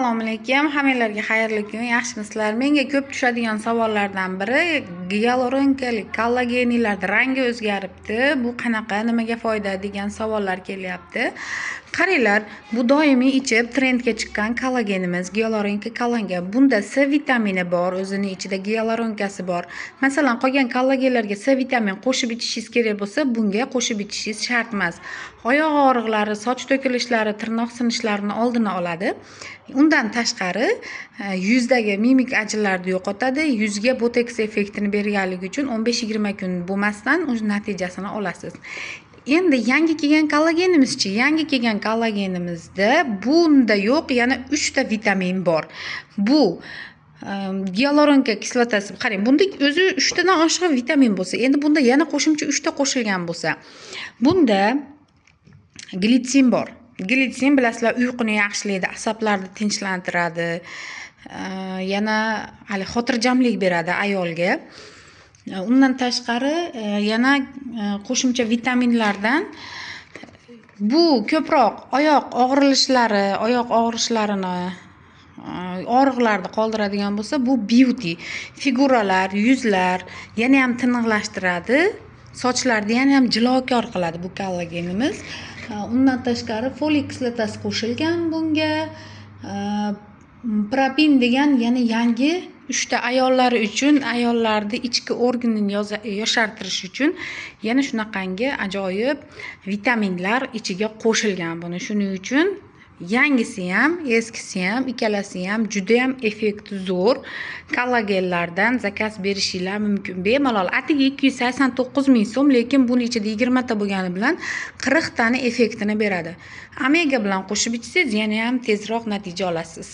Assalomu alaykum. Hammalarga xayrli kun. Yaxshimisizlar? Menga ko'p tushadigan savollardan biri gialuronkalik kollagenlarda rangi o'zgaribdi. Bu qanaqa, nimaga foyda degan savollar kelyapti. Qaranglar, bu doimiy ichib trendga chiqqan kollagenimiz, gialuronka kollagen. Bunda C vitamini bor, o'zining ichida gialuronkasi bor. Masalan, qolgan kollagenlarga C vitamin qo'shib ichishingiz kerak bo'lsa, bunga qo'shib ichishingiz shart emas. Oyoq og'riqlari, soch to'kilishlari, tirnoq sinishlarini oldini oladi. Undan tashqari yuzdagi mimik ajinlarni yo'qotadi. Yuzga botoks effektini berganligi uchun 15-20 kun bo'lmasdan o'z natijasini olasiz. Endi yangi kelgan kollagenimizchi, yangi kelgan kollagenimizda bunda yo'q, yana 3 ta vitamin bor. Bu gialuronka kislotasi, qarang, bunda o'zi 3 tadan oshiq vitamin bo'lsa, endi bunda yana qo'shimcha 3 ta qo'shilgan bo'lsa, bunda glitsin bor. Glitsin bilasizlar, uyquni yaxshilaydi, asablarni tinchlantiradi, yana hali xotirjamlik beradi ayolga. Undan tashqari yana qo'shimcha vitaminlardan bu ko'proq oyoq og'rishlarini og'riqlarni qoldiradigan bo'lsa, bu beauty, figuralar, yuzlar yana ham tiniqlashtiradi, sochlarni yana ham jilokor qiladi bu kollagenimiz. Undan tashqari folik kislotasi qo'shilgan bunga. Propin degan yana yangi 3 ta ayollari uchun, ayollarni ichki organini yoshartirish uchun yana shunaqangi ajoyib vitaminlar ichiga qo'shilgan buni. Shuning uchun yangisi ham, eskisi ham, ikkalasi ham juda ham effekti zo'r kollagenlardan zakaz berishinglar mumkin. Bemalol atiga 289 ming so'm, lekin buni ichida 20 ta bo'lgani bilan 40 tani effektini beradi. Omega bilan qo'shib ichsangiz yana ham tezroq natija olasiz.